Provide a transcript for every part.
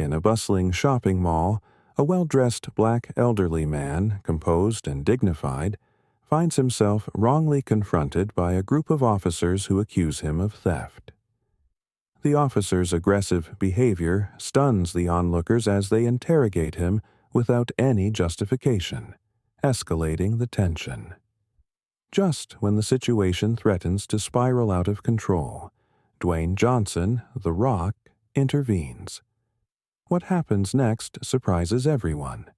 In a bustling shopping mall, a well-dressed black elderly man, composed and dignified, finds himself wrongly confronted by a group of officers who accuse him of theft. The officers' aggressive behavior stuns the onlookers as they interrogate him without any justification, escalating the tension. Just when the situation threatens to spiral out of control, Dwayne Johnson, The Rock, intervenes. What happens next surprises everyone,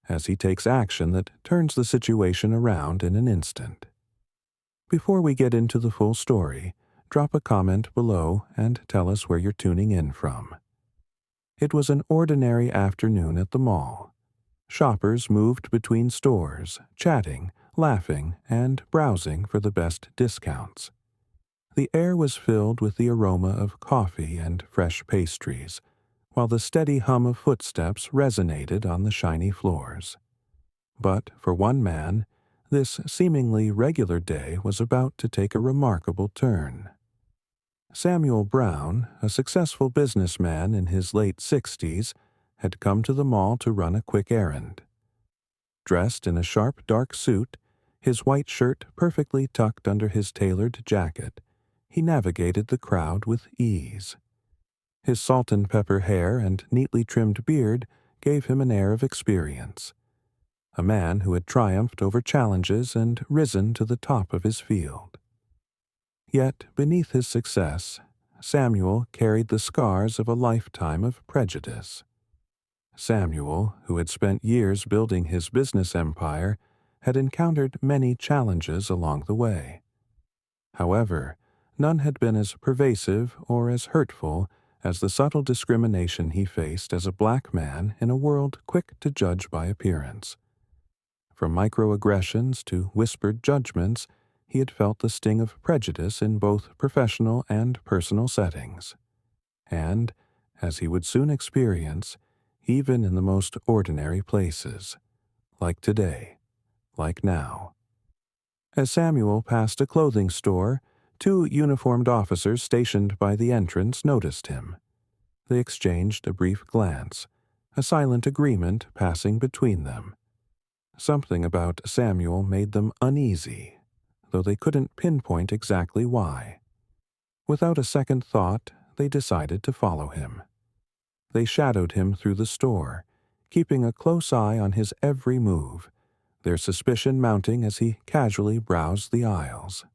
as he takes action that turns the situation around in an instant. Before we get into the full story, drop a comment below and tell us where you're tuning in from. It was an ordinary afternoon at the mall. Shoppers moved between stores, chatting, laughing, and browsing for the best discounts. The air was filled with the aroma of coffee and fresh pastries, while the steady hum of footsteps resonated on the shiny floors. But for one man, this seemingly regular day was about to take a remarkable turn. Samuel Brown, a successful businessman in his late 60s, had come to the mall to run a quick errand. Dressed in a sharp dark suit, his white shirt perfectly tucked under his tailored jacket, he navigated the crowd with ease. His salt and pepper hair and neatly trimmed beard gave him an air of experience. A man who had triumphed over challenges and risen to the top of his field. Yet beneath his success, Samuel carried the scars of a lifetime of prejudice. Samuel, who had spent years building his business empire, had encountered many challenges along the way. However, none had been as pervasive or as hurtful as the subtle discrimination he faced as a black man in a world quick to judge by appearance. From microaggressions to whispered judgments, he had felt the sting of prejudice in both professional and personal settings. And, as he would soon experience, even in the most ordinary places, like today, like now. As Samuel passed a clothing store, 2 uniformed officers stationed by the entrance noticed him. They exchanged a brief glance, a silent agreement passing between them. Something about Samuel made them uneasy, though they couldn't pinpoint exactly why. Without a second thought, they decided to follow him. They shadowed him through the store, keeping a close eye on his every move, their suspicion mounting as he casually browsed the aisles.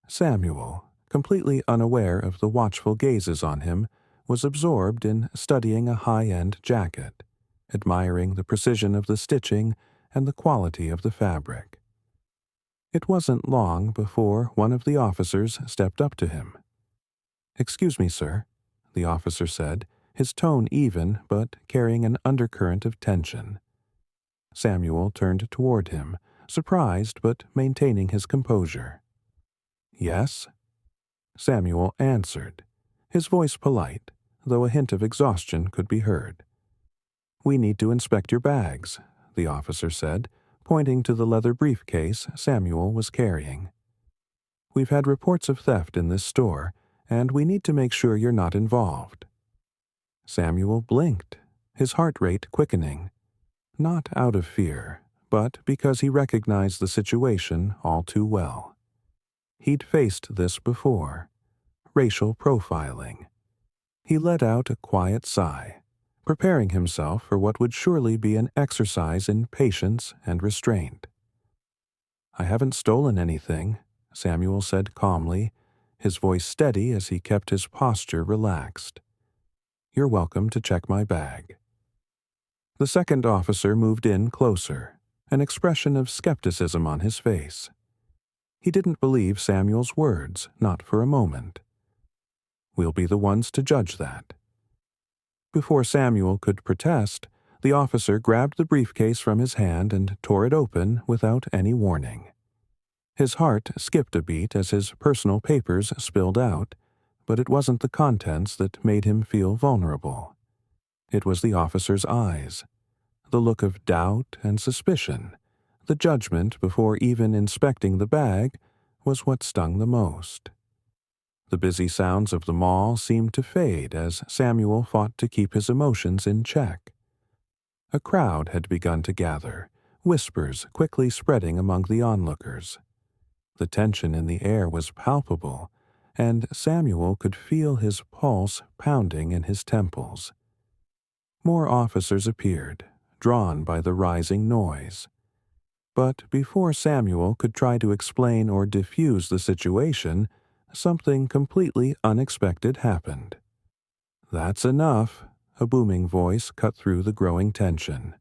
Samuel, completely unaware of the watchful gazes on him, was absorbed in studying a high-end jacket, admiring the precision of the stitching and the quality of the fabric. It wasn't long before one of the officers stepped up to him. "Excuse me, sir," the officer said, his tone even but carrying an undercurrent of tension. Samuel turned toward him, surprised but maintaining his composure. "Yes?" Samuel answered, his voice polite, though a hint of exhaustion could be heard. "We need to inspect your bags," the officer said, pointing to the leather briefcase Samuel was carrying. "We've had reports of theft in this store, and we need to make sure you're not involved." Samuel blinked, his heart rate quickening, not out of fear, but because he recognized the situation all too well. He'd faced this before, racial profiling. He let out a quiet sigh, preparing himself for what would surely be an exercise in patience and restraint. "I haven't stolen anything," Samuel said calmly, his voice steady as he kept his posture relaxed. "You're welcome to check my bag." The second officer moved in closer, an expression of skepticism on his face. He didn't believe Samuel's words, not for a moment. "We'll be the ones to judge that." Before Samuel could protest, the officer grabbed the briefcase from his hand and tore it open without any warning. His heart skipped a beat as his personal papers spilled out, but it wasn't the contents that made him feel vulnerable. It was the officer's eyes, the look of doubt and suspicion. The judgment before even inspecting the bag was what stung the most. The busy sounds of the mall seemed to fade as Samuel fought to keep his emotions in check. A crowd had begun to gather, whispers quickly spreading among the onlookers. The tension in the air was palpable, and Samuel could feel his pulse pounding in his temples. More officers appeared, drawn by the rising noise. But before Samuel could try to explain or diffuse the situation, something completely unexpected happened. "That's enough," a booming voice cut through the growing tension.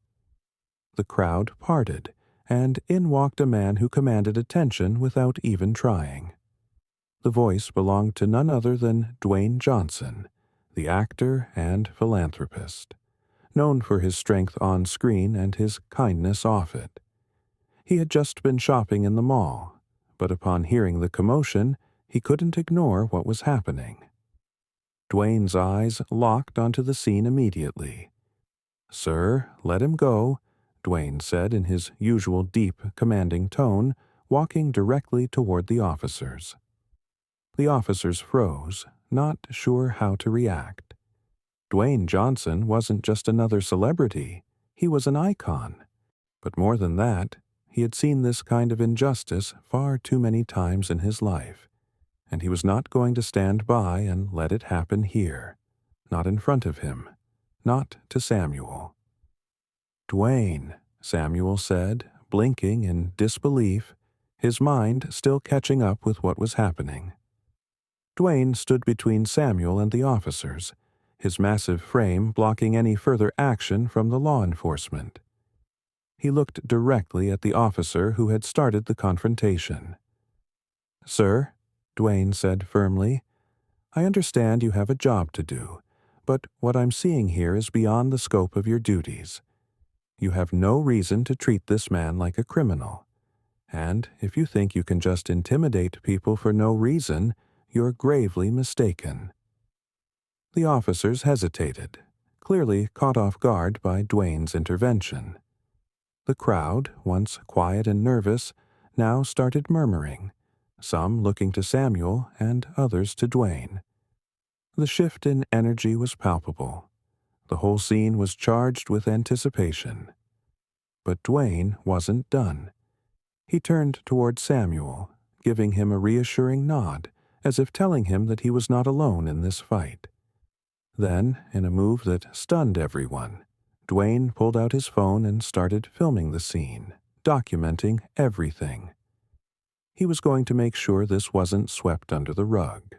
The crowd parted, and in walked a man who commanded attention without even trying. The voice belonged to none other than Dwayne Johnson, the actor and philanthropist, known for his strength on screen and his kindness off it. He had just been shopping in the mall, but upon hearing the commotion, he couldn't ignore what was happening. Dwayne's eyes locked onto the scene immediately. "Sir, let him go," Dwayne said in his usual deep, commanding tone, walking directly toward the officers. The officers froze, not sure how to react. Dwayne Johnson wasn't just another celebrity, he was an icon. But more than that, he had seen this kind of injustice far too many times in his life, and he was not going to stand by and let it happen here. Not in front of him. Not to Samuel. "Dwayne," Samuel said, blinking in disbelief, his mind still catching up with what was happening. Dwayne stood between Samuel and the officers, his massive frame blocking any further action from the law enforcement. He looked directly at the officer who had started the confrontation. "Sir," Dwayne said firmly, "I understand you have a job to do, but what I'm seeing here is beyond the scope of your duties. You have no reason to treat this man like a criminal. And if you think you can just intimidate people for no reason, you're gravely mistaken." The officers hesitated, clearly caught off guard by Dwayne's intervention. The crowd, once quiet and nervous, now started murmuring, some looking to Samuel and others to Dwayne. The shift in energy was palpable. The whole scene was charged with anticipation. But Dwayne wasn't done. He turned toward Samuel, giving him a reassuring nod, as if telling him that he was not alone in this fight. Then, in a move that stunned everyone, Dwayne pulled out his phone and started filming the scene, documenting everything. He was going to make sure this wasn't swept under the rug.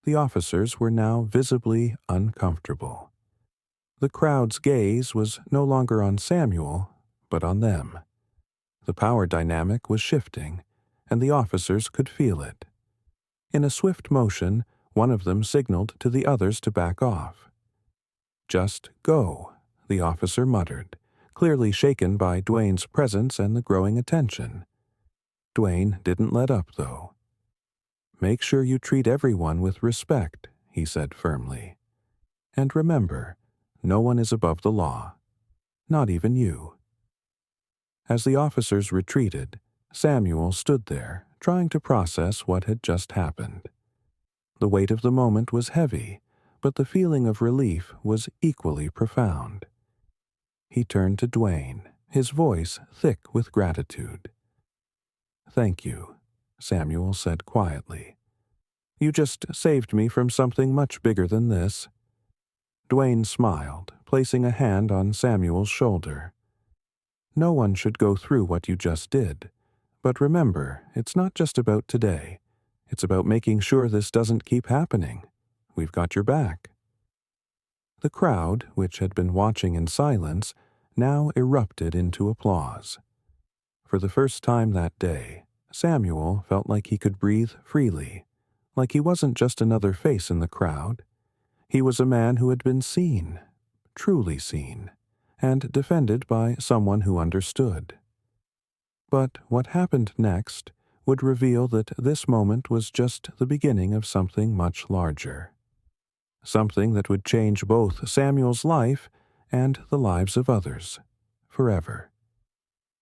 The officers were now visibly uncomfortable. The crowd's gaze was no longer on Samuel, but on them. The power dynamic was shifting, and the officers could feel it. In a swift motion, one of them signaled to the others to back off. "Just go," the officer muttered, clearly shaken by Dwayne's presence and the growing attention. Dwayne didn't let up, though. "Make sure you treat everyone with respect," he said firmly. "And remember, no one is above the law. Not even you." As the officers retreated, Samuel stood there, trying to process what had just happened. The weight of the moment was heavy, but the feeling of relief was equally profound. He turned to Dwayne, his voice thick with gratitude. "Thank you," Samuel said quietly. "You just saved me from something much bigger than this." Dwayne smiled, placing a hand on Samuel's shoulder. "No one should go through what you just did. But remember, it's not just about today. It's about making sure this doesn't keep happening. We've got your back." The crowd, which had been watching in silence, now erupted into applause. For the first time that day, Samuel felt like he could breathe freely, like he wasn't just another face in the crowd. He was a man who had been seen, truly seen, and defended by someone who understood. But what happened next would reveal that this moment was just the beginning of something much larger. Something that would change both Samuel's life and the lives of others, forever.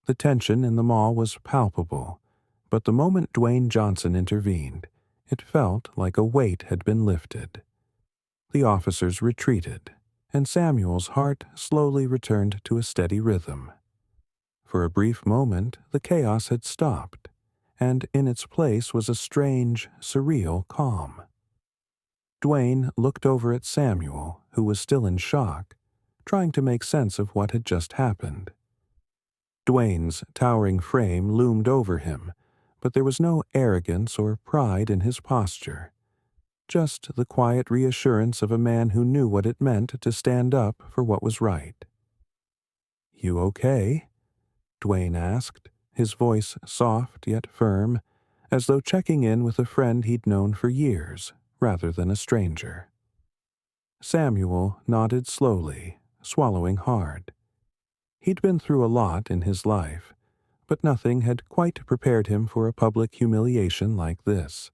The tension in the mall was palpable, but the moment Dwayne Johnson intervened, It felt like a weight had been lifted. The officers retreated, and Samuel's heart slowly returned to a steady rhythm. For a brief moment, the chaos had stopped, and in its place was a strange, surreal calm. Dwayne looked over at Samuel, who was still in shock, trying to make sense of what had just happened. Dwayne's towering frame loomed over him, but there was no arrogance or pride in his posture. Just the quiet reassurance of a man who knew what it meant to stand up for what was right. "You okay?" Dwayne asked, his voice soft yet firm, as though checking in with a friend he'd known for years, rather than a stranger. Samuel nodded slowly, swallowing hard. He'd been through a lot in his life, but nothing had quite prepared him for a public humiliation like this.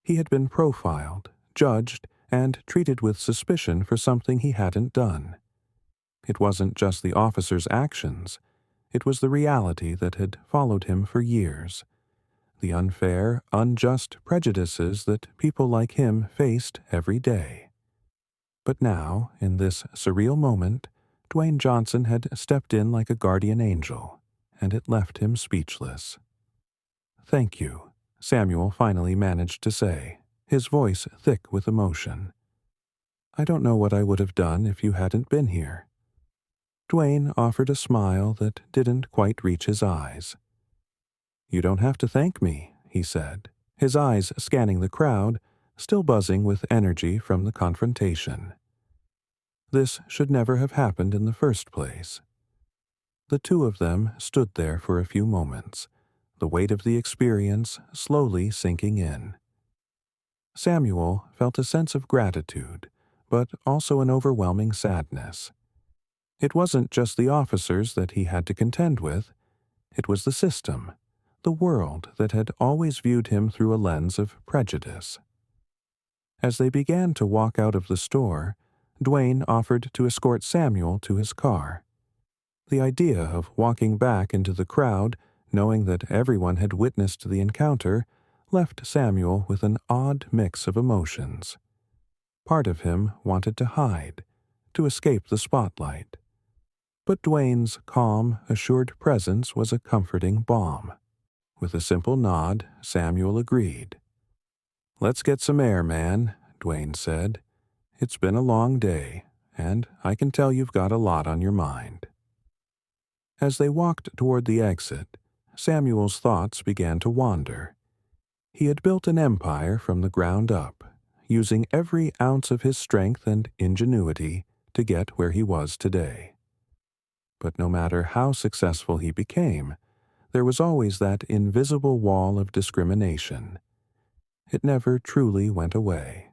He had been profiled, judged, and treated with suspicion for something he hadn't done. It wasn't just the officer's actions, it was the reality that had followed him for years. The unfair, unjust prejudices that people like him faced every day. But now, in this surreal moment, Dwayne Johnson had stepped in like a guardian angel, and it left him speechless. "Thank you," Samuel finally managed to say, his voice thick with emotion. "I don't know what I would have done if you hadn't been here." Dwayne offered a smile that didn't quite reach his eyes. "You don't have to thank me," he said, his eyes scanning the crowd, still buzzing with energy from the confrontation. This should never have happened in the first place. The two of them stood there for a few moments, the weight of the experience slowly sinking in. Samuel felt a sense of gratitude, but also an overwhelming sadness. It wasn't just the officers that he had to contend with, it was the system, the world that had always viewed him through a lens of prejudice. As they began to walk out of the store, Dwayne offered to escort Samuel to his car. The idea of walking back into the crowd, knowing that everyone had witnessed the encounter, left Samuel with an odd mix of emotions. Part of him wanted to hide, to escape the spotlight. But Dwayne's calm, assured presence was a comforting balm. With a simple nod, Samuel agreed. "Let's get some air, man," Dwayne said. "It's been a long day, and I can tell you've got a lot on your mind." As they walked toward the exit, Samuel's thoughts began to wander. He had built an empire from the ground up, using every ounce of his strength and ingenuity to get where he was today. But no matter how successful he became, there was always that invisible wall of discrimination. It never truly went away.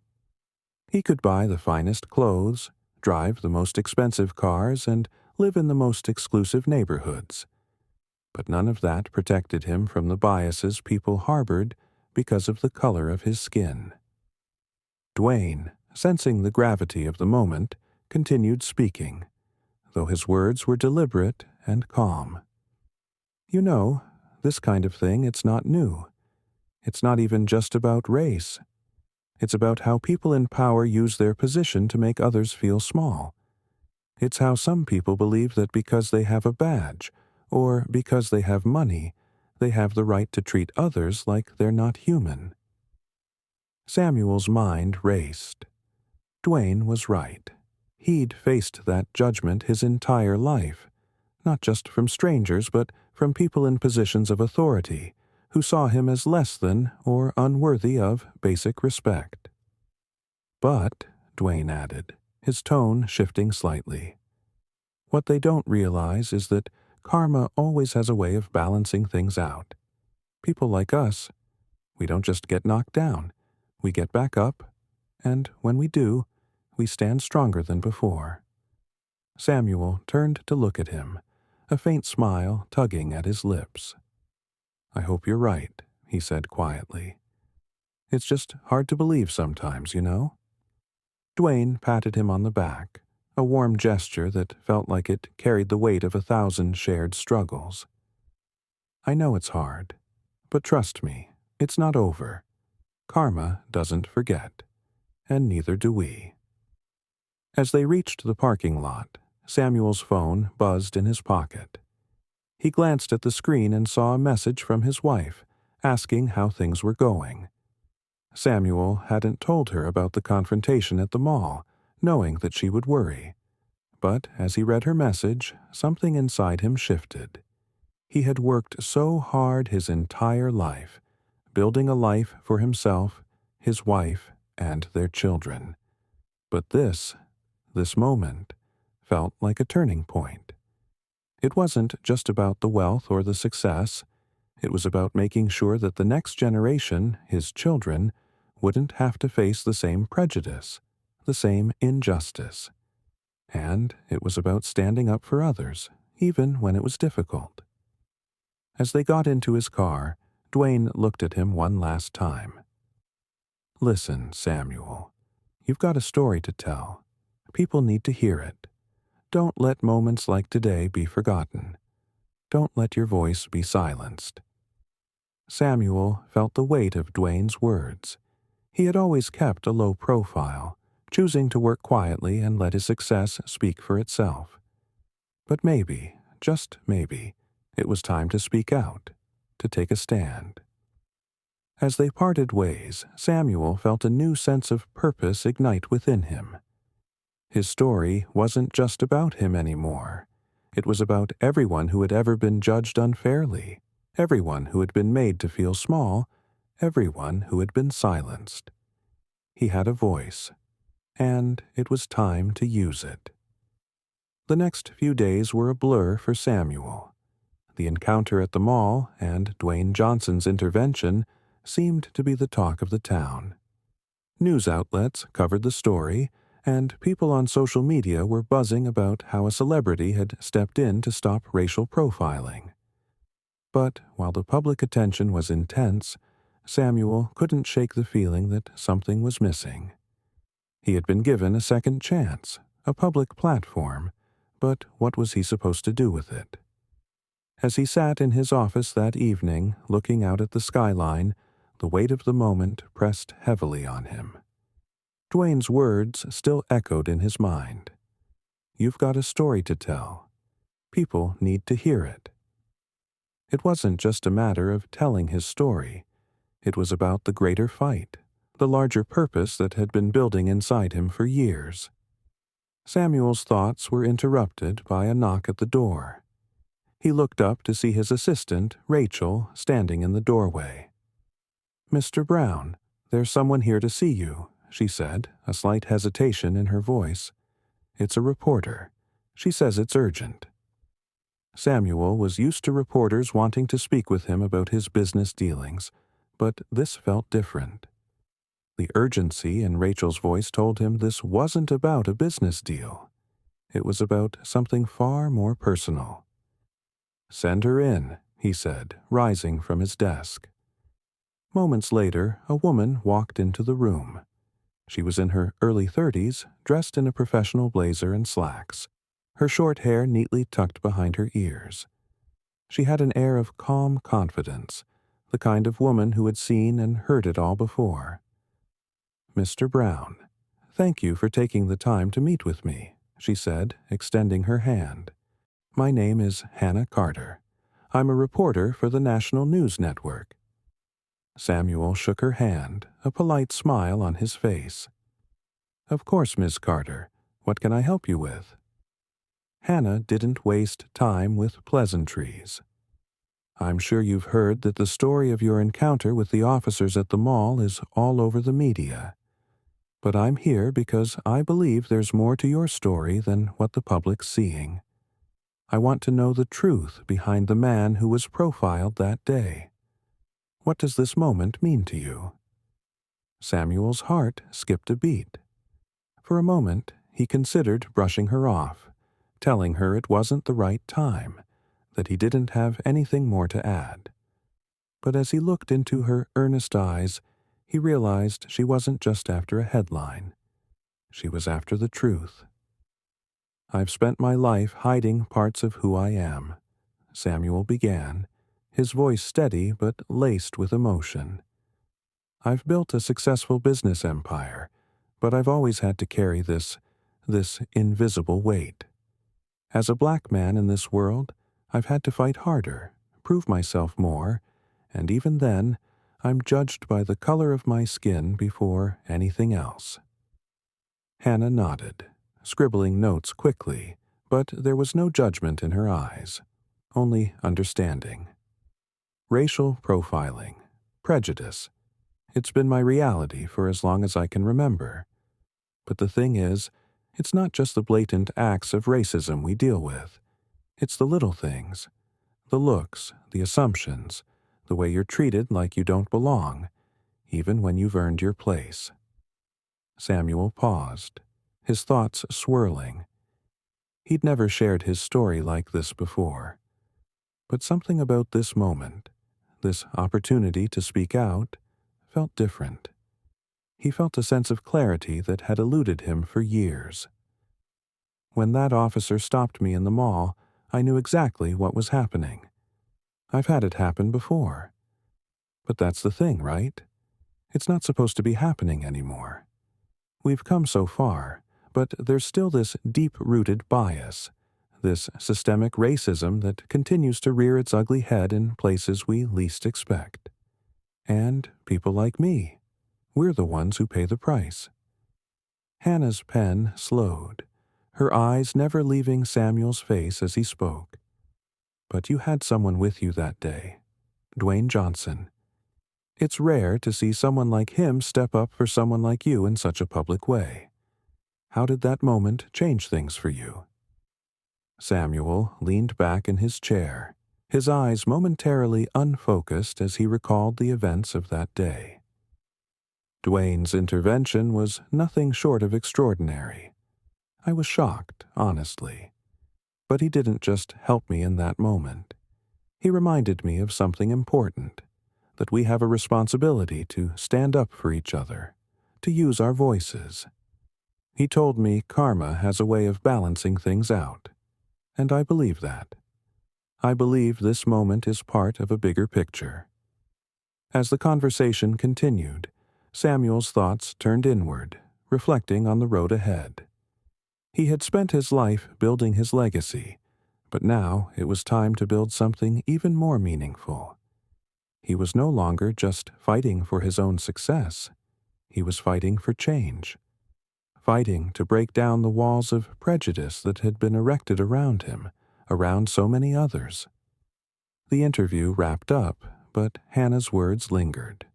He could buy the finest clothes, drive the most expensive cars, and live in the most exclusive neighborhoods. But none of that protected him from the biases people harbored because of the color of his skin. Dwayne, sensing the gravity of the moment, continued speaking, though his words were deliberate and calm. "You know, this kind of thing, it's not new. It's not even just about race. It's about how people in power use their position to make others feel small. It's how some people believe that because they have a badge, or because they have money, they have the right to treat others like they're not human." Samuel's mind raced. Dwayne was right. He'd faced that judgment his entire life, not just from strangers but from people in positions of authority, who saw him as less than or unworthy of basic respect. "But," Dwayne added, his tone shifting slightly, "what they don't realize is that karma always has a way of balancing things out. People like us, we don't just get knocked down, we get back up, and when we do, we stand stronger than before." Samuel turned to look at him, a faint smile tugging at his lips. "I hope you're right," he said quietly. "It's just hard to believe sometimes, you know?" Dwayne patted him on the back, a warm gesture that felt like it carried the weight of 1,000 shared struggles. "I know it's hard, but trust me, it's not over. Karma doesn't forget, and neither do we. As they reached the parking lot, Samuel's phone buzzed in his pocket. He glanced at the screen and saw a message from his wife, asking how things were going. Samuel hadn't told her about the confrontation at the mall, knowing that she would worry. But as he read her message, something inside him shifted. He had worked so hard his entire life, building a life for himself, his wife, and their children. But this moment, felt like a turning point. It wasn't just about the wealth or the success. It was about making sure that the next generation, his children, wouldn't have to face the same prejudice, the same injustice. And it was about standing up for others, even when it was difficult. As they got into his car, Dwayne looked at him one last time. "Listen, Samuel, you've got a story to tell. People need to hear it. Don't let moments like today be forgotten. Don't let your voice be silenced." Samuel felt the weight of Dwayne's words. He had always kept a low profile, choosing to work quietly and let his success speak for itself. But maybe, just maybe, it was time to speak out, to take a stand. As they parted ways, Samuel felt a new sense of purpose ignite within him. His story wasn't just about him anymore. It was about everyone who had ever been judged unfairly, everyone who had been made to feel small, everyone who had been silenced. He had a voice, and it was time to use it. The next few days were a blur for Samuel. The encounter at the mall and Dwayne Johnson's intervention seemed to be the talk of the town. News outlets covered the story, and people on social media were buzzing about how a celebrity had stepped in to stop racial profiling. But while the public attention was intense, Samuel couldn't shake the feeling that something was missing. He had been given a second chance, a public platform, but what was he supposed to do with it? As he sat in his office that evening, looking out at the skyline, the weight of the moment pressed heavily on him. Dwayne's words still echoed in his mind. "You've got a story to tell. People need to hear it." It wasn't just a matter of telling his story. It was about the greater fight, the larger purpose that had been building inside him for years. Samuel's thoughts were interrupted by a knock at the door. He looked up to see his assistant, Rachel, standing in the doorway. "Mr. Brown, there's someone here to see you," she said, a slight hesitation in her voice. "It's a reporter. She says it's urgent." Samuel was used to reporters wanting to speak with him about his business dealings, but this felt different. The urgency in Rachel's voice told him this wasn't about a business deal. It was about something far more personal. "Send her in," he said, rising from his desk. Moments later, a woman walked into the room. She was in her early 30s, dressed in a professional blazer and slacks, her short hair neatly tucked behind her ears. She had an air of calm confidence, the kind of woman who had seen and heard it all before. "Mr. Brown, thank you for taking the time to meet with me," she said, extending her hand. "My name is Hannah Carter. I'm a reporter for the National News Network." Samuel shook her hand, a polite smile on his face. "Of course, Miss Carter. What can I help you with?" Hannah didn't waste time with pleasantries. "I'm sure you've heard that the story of your encounter with the officers at the mall is all over the media. But I'm here because I believe there's more to your story than what the public's seeing. I want to know the truth behind the man who was profiled that day. What does this moment mean to you?" Samuel's heart skipped a beat. For a moment, he considered brushing her off, telling her it wasn't the right time, that he didn't have anything more to add. But as he looked into her earnest eyes, he realized she wasn't just after a headline. She was after the truth. "I've spent my life hiding parts of who I am," Samuel began, his voice steady but laced with emotion. I've built a successful business empire, but I've always had to carry this invisible weight. As a black man in this world, I've had to fight harder, prove myself more, and even then, I'm judged by the color of my skin before anything else." Hannah nodded, scribbling notes quickly, but there was no judgment in her eyes, only understanding. Racial profiling, prejudice. It's been my reality for as long as I can remember. But the thing is, it's not just the blatant acts of racism we deal with. It's the little things. The looks, the assumptions, the way you're treated like you don't belong, even when you've earned your place. Samuel paused, his thoughts swirling. He'd never shared his story like this before. But something about this moment, this opportunity to speak out, felt different. He felt a sense of clarity that had eluded him for years. "When that officer stopped me in the mall, I knew exactly what was happening. I've had it happen before. But that's the thing, right? It's not supposed to be happening anymore. We've come so far, but there's still this deep-rooted bias, this systemic racism that continues to rear its ugly head in places we least expect. And people like me, we're the ones who pay the price." Hannah's pen slowed, her eyes never leaving Samuel's face as he spoke. "But you had someone with you that day, Dwayne Johnson. It's rare to see someone like him step up for someone like you in such a public way. How did that moment change things for you?" Samuel leaned back in his chair, his eyes momentarily unfocused as he recalled the events of that day. Dwayne's intervention was nothing short of extraordinary. I was shocked, honestly. But he didn't just help me in that moment. He reminded me of something important, that we have a responsibility to stand up for each other, to use our voices. He told me karma has a way of balancing things out, and I believe that. I believe this moment is part of a bigger picture. As the conversation continued, Samuel's thoughts turned inward, reflecting on the road ahead. He had spent his life building his legacy, but now it was time to build something even more meaningful. He was no longer just fighting for his own success. He was fighting for change, fighting to break down the walls of prejudice that had been erected around him, around so many others. The interview wrapped up, but Hannah's words lingered.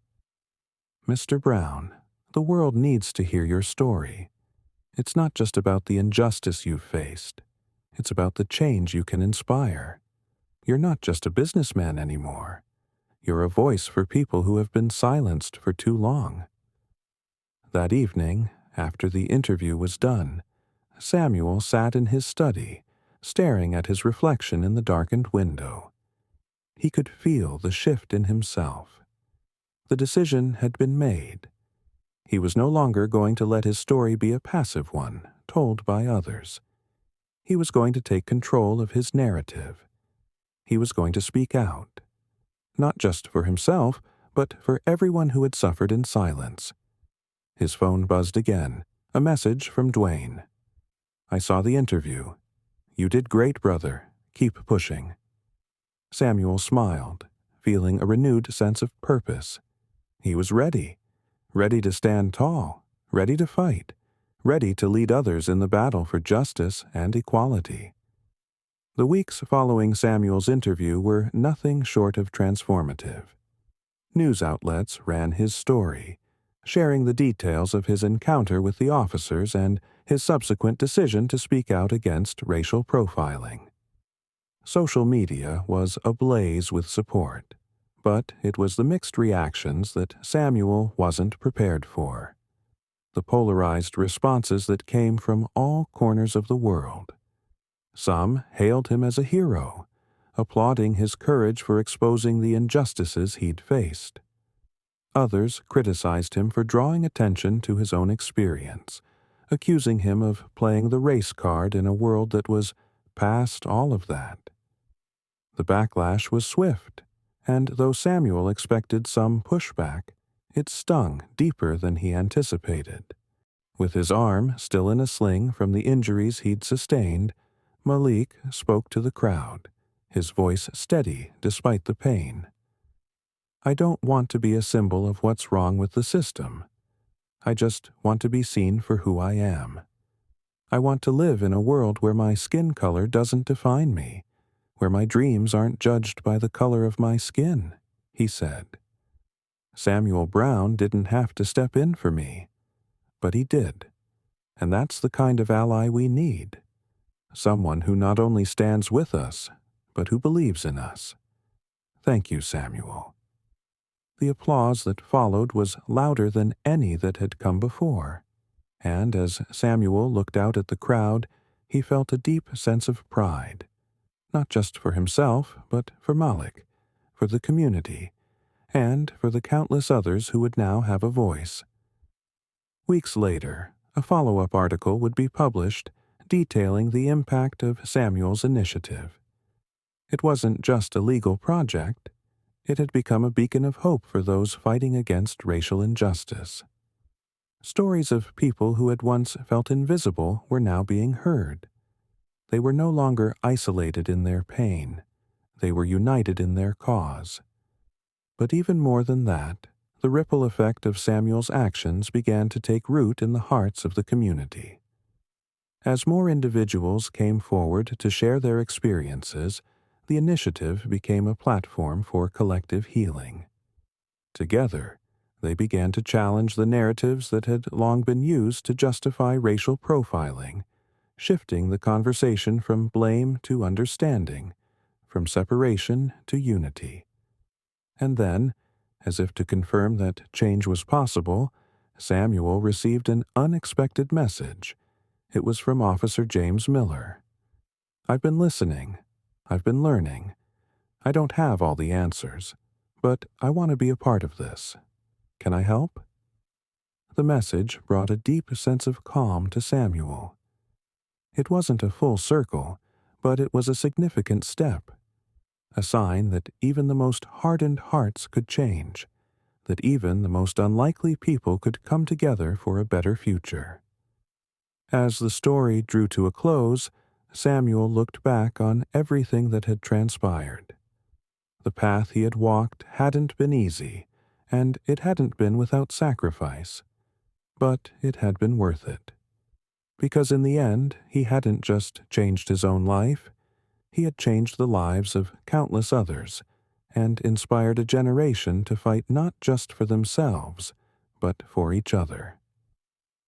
"Mr. Brown, the world needs to hear your story. It's not just about the injustice you've faced. It's about the change you can inspire. You're not just a businessman anymore. You're a voice for people who have been silenced for too long." That evening, after the interview was done, Samuel sat in his study, staring at his reflection in the darkened window. He could feel the shift in himself. The decision had been made. He was no longer going to let his story be a passive one, told by others. He was going to take control of his narrative. He was going to speak out, not just for himself, but for everyone who had suffered in silence. His phone buzzed again, a message from Dwayne. "I saw the interview. You did great, brother. Keep pushing." Samuel smiled, feeling a renewed sense of purpose. He was ready to stand tall, ready to fight, ready to lead others in the battle for justice and equality. The weeks following Samuel's interview were nothing short of transformative. News outlets ran his story, sharing the details of his encounter with the officers and his subsequent decision to speak out against racial profiling. Social media was ablaze with support, but it was the mixed reactions that Samuel wasn't prepared for. The polarized responses that came from all corners of the world. Some hailed him as a hero, applauding his courage for exposing the injustices he'd faced. Others criticized him for drawing attention to his own experience, accusing him of playing the race card in a world that was past all of that. The backlash was swift, and though Samuel expected some pushback, It stung deeper than he anticipated. With his arm still in a sling from the injuries he'd sustained, Malik spoke to the crowd, his voice steady despite the pain. "I don't want to be a symbol of what's wrong with the system. I just want to be seen for who I am. I want to live in a world where my skin color doesn't define me, where my dreams aren't judged by the color of my skin," he said. Samuel Brown didn't have to step in for me, but he did. And that's the kind of ally we need. Someone who not only stands with us, but who believes in us. Thank you, Samuel. The applause that followed was louder than any that had come before, and as Samuel looked out at the crowd, he felt a deep sense of pride, not just for himself, but for Malik, for the community, and for the countless others who would now have a voice. Weeks later, a follow-up article would be published detailing the impact of Samuel's initiative. It wasn't just a legal project. It had become a beacon of hope for those fighting against racial injustice. Stories of people who had once felt invisible were now being heard. They were no longer isolated in their pain. They were united in their cause. But even more than that, the ripple effect of Samuel's actions began to take root in the hearts of the community. As more individuals came forward to share their experiences, the initiative became a platform for collective healing. Together, they began to challenge the narratives that had long been used to justify racial profiling, shifting the conversation from blame to understanding, from separation to unity. And then, as if to confirm that change was possible, Samuel received an unexpected message. It was from Officer James Miller. "I've been listening. I've been learning. I don't have all the answers, but I want to be a part of this. Can I help?" The message brought a deep sense of calm to Samuel. It wasn't a full circle, but it was a significant step, a sign that even the most hardened hearts could change, that even the most unlikely people could come together for a better future. As the story drew to a close, Samuel looked back on everything that had transpired. The path he had walked hadn't been easy, and it hadn't been without sacrifice, but it had been worth it. Because in the end, he hadn't just changed his own life, he had changed the lives of countless others, and inspired a generation to fight not just for themselves, but for each other.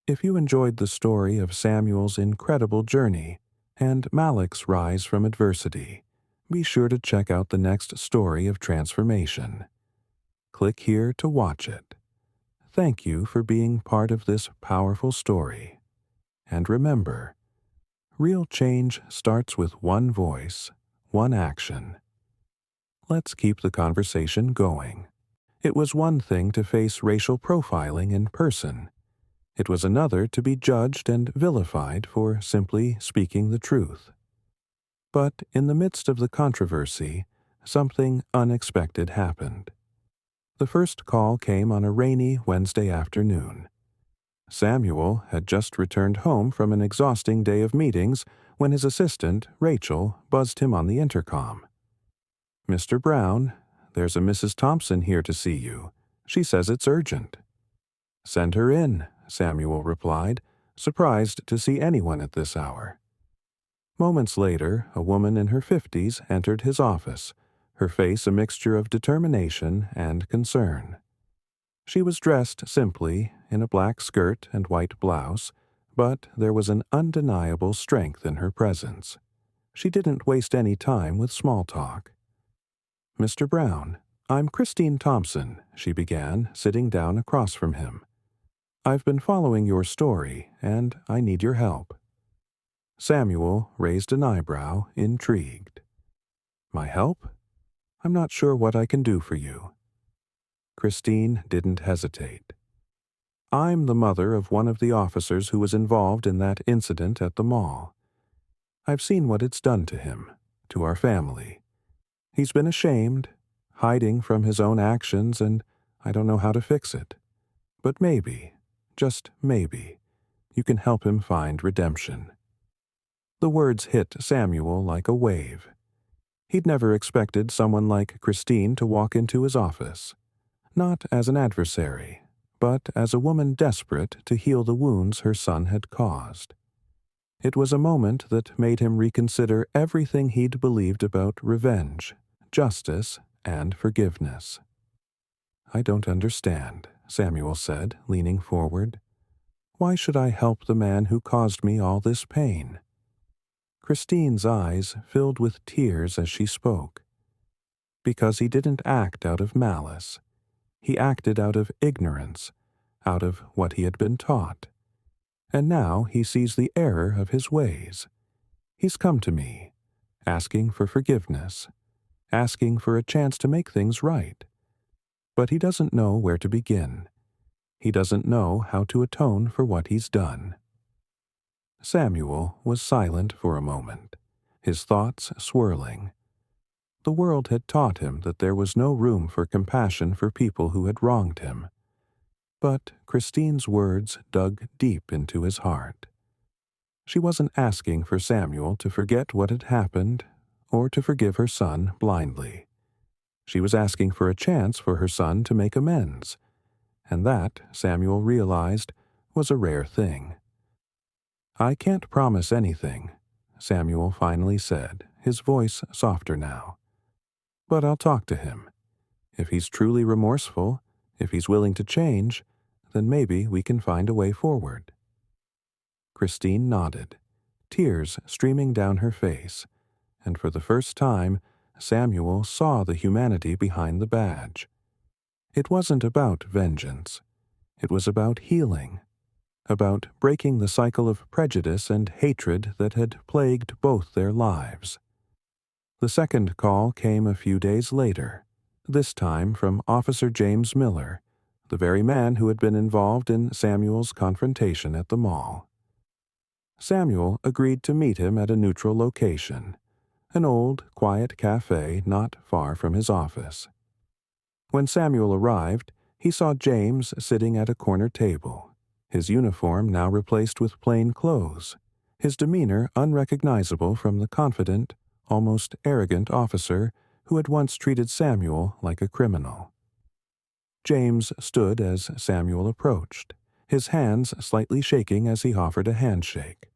If you enjoyed the story of Samuel's incredible journey and Malik's rise from adversity, be sure to check out the next story of transformation. Click here to watch it. Thank you for being part of this powerful story. And remember, real change starts with one voice, one action. Let's keep the conversation going. It was one thing to face racial profiling in person. It was another to be judged and vilified for simply speaking the truth. But in the midst of the controversy, something unexpected happened. The first call came on a rainy Wednesday afternoon. Samuel had just returned home from an exhausting day of meetings when his assistant, Rachel, buzzed him on the intercom. "Mr. Brown, there's a Mrs. Thompson here to see you. She says it's urgent." "Send her in," Samuel replied, surprised to see anyone at this hour. Moments later, a woman in her 50s entered his office, her face a mixture of determination and concern. She was dressed simply, in a black skirt and white blouse, but there was an undeniable strength in her presence. She didn't waste any time with small talk. "Mr. Brown, I'm Christine Thompson," she began, sitting down across from him. "I've been following your story, and I need your help." Samuel raised an eyebrow, intrigued. "My help? I'm not sure what I can do for you." Christine didn't hesitate. "I'm the mother of one of the officers who was involved in that incident at the mall. I've seen what it's done to him, to our family. He's been ashamed, hiding from his own actions, and I don't know how to fix it. But maybe, just maybe, you can help him find redemption." The words hit Samuel like a wave. He'd never expected someone like Christine to walk into his office, not as an adversary, but as a woman desperate to heal the wounds her son had caused. It was a moment that made him reconsider everything he'd believed about revenge, justice, and forgiveness. "I don't understand," Samuel said, leaning forward. "Why should I help the man who caused me all this pain?" Christine's eyes filled with tears as she spoke. Because he didn't act out of malice. He acted out of ignorance, out of what he had been taught. And now he sees the error of his ways. He's come to me, asking for forgiveness, asking for a chance to make things right. But he doesn't know where to begin. He doesn't know how to atone for what he's done. Samuel was silent for a moment, his thoughts swirling. The world had taught him that there was no room for compassion for people who had wronged him. But Christine's words dug deep into his heart. She wasn't asking for Samuel to forget what had happened or to forgive her son blindly. She was asking for a chance for her son to make amends, and that, Samuel realized, was a rare thing. "I can't promise anything," Samuel finally said, his voice softer now. "But I'll talk to him. If he's truly remorseful, if he's willing to change, then maybe we can find a way forward." Christine nodded, tears streaming down her face, and for the first time, Samuel saw the humanity behind the badge. It wasn't about vengeance. It was about healing, about breaking the cycle of prejudice and hatred that had plagued both their lives. The second call came a few days later, this time from Officer James Miller, the very man who had been involved in Samuel's confrontation at the mall. Samuel agreed to meet him at a neutral location, an old, quiet cafe not far from his office. When Samuel arrived, he saw James sitting at a corner table, his uniform now replaced with plain clothes, his demeanor unrecognizable from the confident, almost arrogant officer who had once treated Samuel like a criminal. James stood as Samuel approached, his hands slightly shaking as he offered a handshake.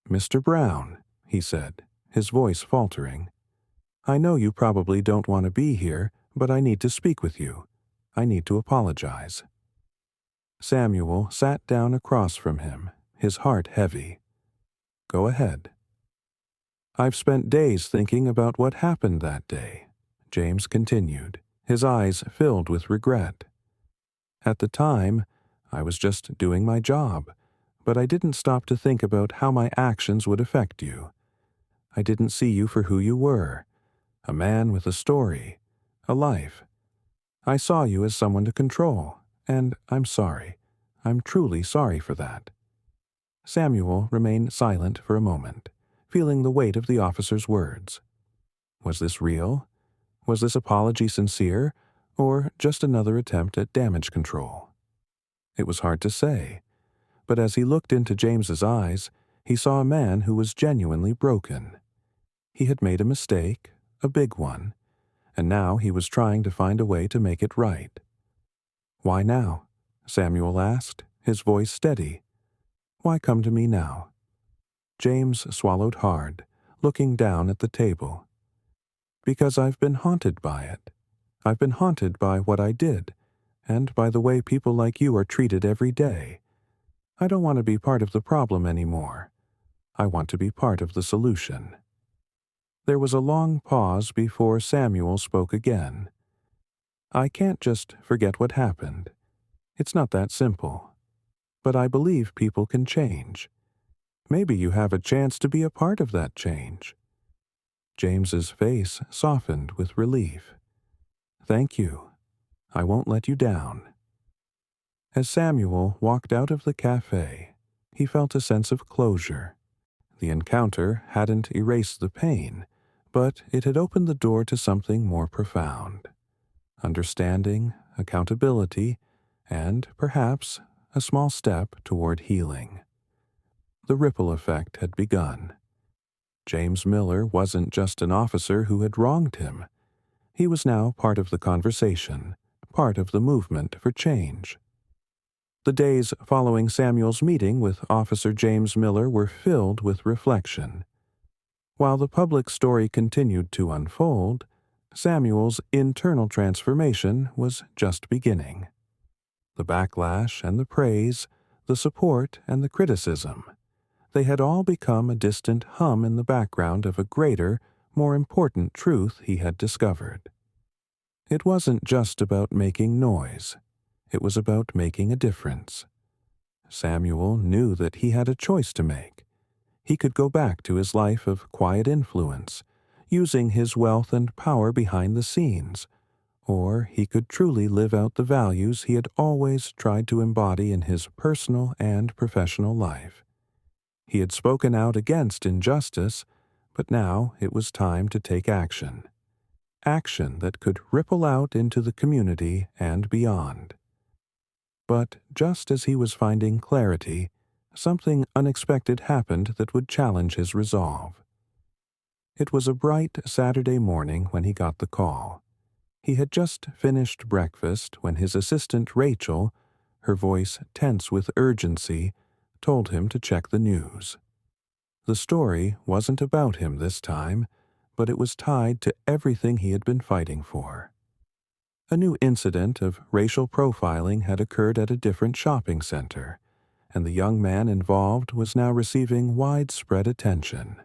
"Mr. Brown," he said, his voice faltering, "I know you probably don't want to be here, but I need to speak with you. I need to apologize." Samuel sat down across from him, his heart heavy. "Go ahead." "I've spent days thinking about what happened that day," James continued, his eyes filled with regret. "At the time, I was just doing my job, but I didn't stop to think about how my actions would affect you. I didn't see you for who you were, a man with a story, a life. I saw you as someone to control, and I'm sorry. I'm truly sorry for that." Samuel remained silent for a moment, feeling the weight of the officer's words. Was this real? Was this apology sincere, or just another attempt at damage control? It was hard to say, but as he looked into James's eyes, he saw a man who was genuinely broken. He had made a mistake, a big one, and now he was trying to find a way to make it right. "Why now?" Samuel asked, his voice steady. "Why come to me now?" James swallowed hard, looking down at the table. "Because I've been haunted by it. I've been haunted by what I did, and by the way people like you are treated every day. I don't want to be part of the problem anymore. I want to be part of the solution." There was a long pause before Samuel spoke again. "I can't just forget what happened. It's not that simple. But I believe people can change. Maybe you have a chance to be a part of that change." James's face softened with relief. "Thank you. I won't let you down." As Samuel walked out of the cafe, he felt a sense of closure. The encounter hadn't erased the pain, but it had opened the door to something more profound. Understanding, accountability, and, perhaps, a small step toward healing. The ripple effect had begun. James Miller wasn't just an officer who had wronged him. He was now part of the conversation, part of the movement for change. The days following Samuel's meeting with Officer James Miller were filled with reflection. While the public story continued to unfold, Samuel's internal transformation was just beginning. The backlash and the praise, the support and the criticism, they had all become a distant hum in the background of a greater, more important truth he had discovered. It wasn't just about making noise. It was about making a difference. Samuel knew that he had a choice to make. He could go back to his life of quiet influence, using his wealth and power behind the scenes, or he could truly live out the values he had always tried to embody in his personal and professional life. He had spoken out against injustice, but now it was time to take action. Action that could ripple out into the community and beyond. But just as he was finding clarity, something unexpected happened that would challenge his resolve. It was a bright Saturday morning when he got the call. He had just finished breakfast when his assistant Rachel, her voice tense with urgency, told him to check the news. The story wasn't about him this time, but it was tied to everything he had been fighting for. A new incident of racial profiling had occurred at a different shopping center, and the young man involved was now receiving widespread attention.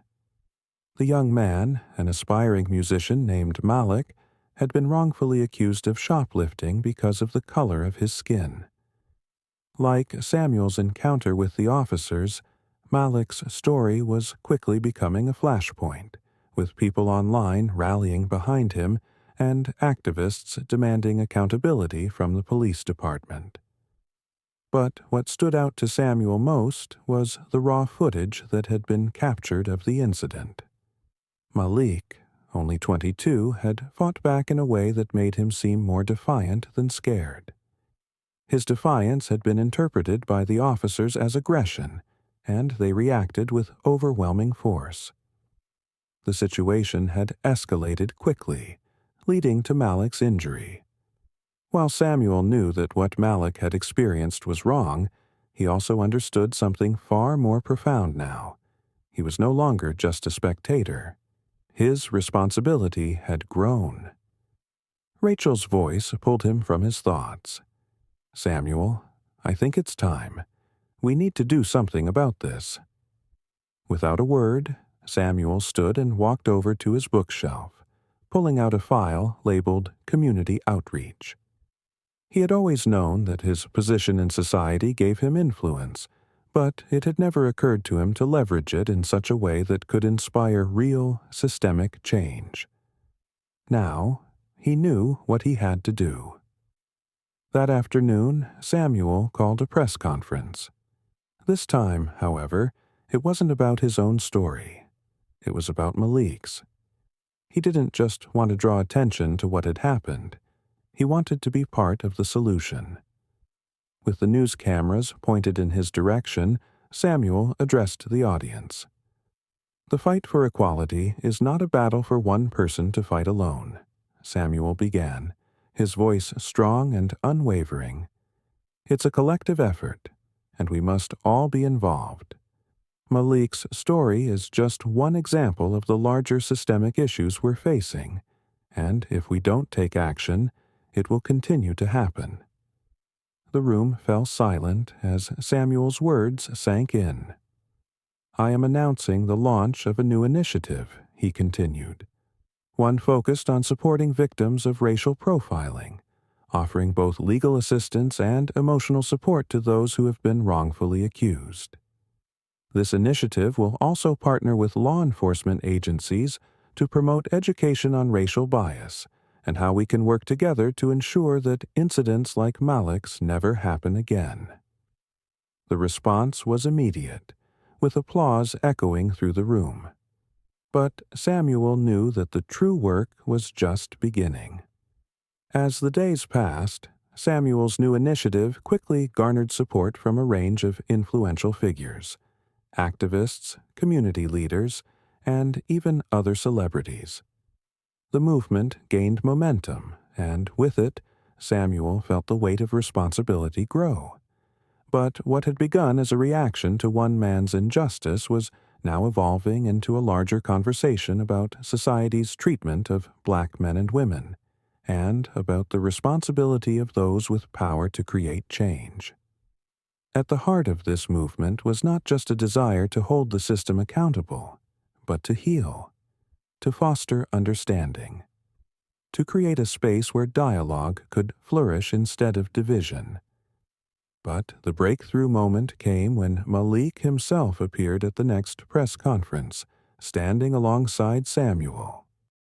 The young man, an aspiring musician named Malik, had been wrongfully accused of shoplifting because of the color of his skin. Like Samuel's encounter with the officers, Malik's story was quickly becoming a flashpoint, with people online rallying behind him and activists demanding accountability from the police department. But what stood out to Samuel most was the raw footage that had been captured of the incident. Malik, only 22, had fought back in a way that made him seem more defiant than scared. His defiance had been interpreted by the officers as aggression, and they reacted with overwhelming force. The situation had escalated quickly, leading to Malik's injury. While Samuel knew that what Malik had experienced was wrong, he also understood something far more profound now. He was no longer just a spectator. His responsibility had grown. Rachel's voice pulled him from his thoughts. "Samuel, I think it's time. We need to do something about this." Without a word, Samuel stood and walked over to his bookshelf, pulling out a file labeled Community Outreach. He had always known that his position in society gave him influence, but it had never occurred to him to leverage it in such a way that could inspire real, systemic change. Now, he knew what he had to do. That afternoon, Samuel called a press conference. This time, however, it wasn't about his own story. It was about Malik's. He didn't just want to draw attention to what had happened. He wanted to be part of the solution. With the news cameras pointed in his direction, Samuel addressed the audience. "The fight for equality is not a battle for one person to fight alone," Samuel began, his voice strong and unwavering. "It's a collective effort, and we must all be involved. Malik's story is just one example of the larger systemic issues we're facing, and if we don't take action, it will continue to happen." The room fell silent as Samuel's words sank in. "I am announcing the launch of a new initiative," he continued. "One focused on supporting victims of racial profiling, offering both legal assistance and emotional support to those who have been wrongfully accused. This initiative will also partner with law enforcement agencies to promote education on racial bias and how we can work together to ensure that incidents like Malik's never happen again." The response was immediate, with applause echoing through the room. But Samuel knew that the true work was just beginning. As the days passed, Samuel's new initiative quickly garnered support from a range of influential figures: activists, community leaders, and even other celebrities. The movement gained momentum, and with it, Samuel felt the weight of responsibility grow. But what had begun as a reaction to one man's injustice was now evolving into a larger conversation about society's treatment of black men and women, and about the responsibility of those with power to create change. At the heart of this movement was not just a desire to hold the system accountable, but to heal, to foster understanding, to create a space where dialogue could flourish instead of division. But the breakthrough moment came when Malik himself appeared at the next press conference, standing alongside Samuel.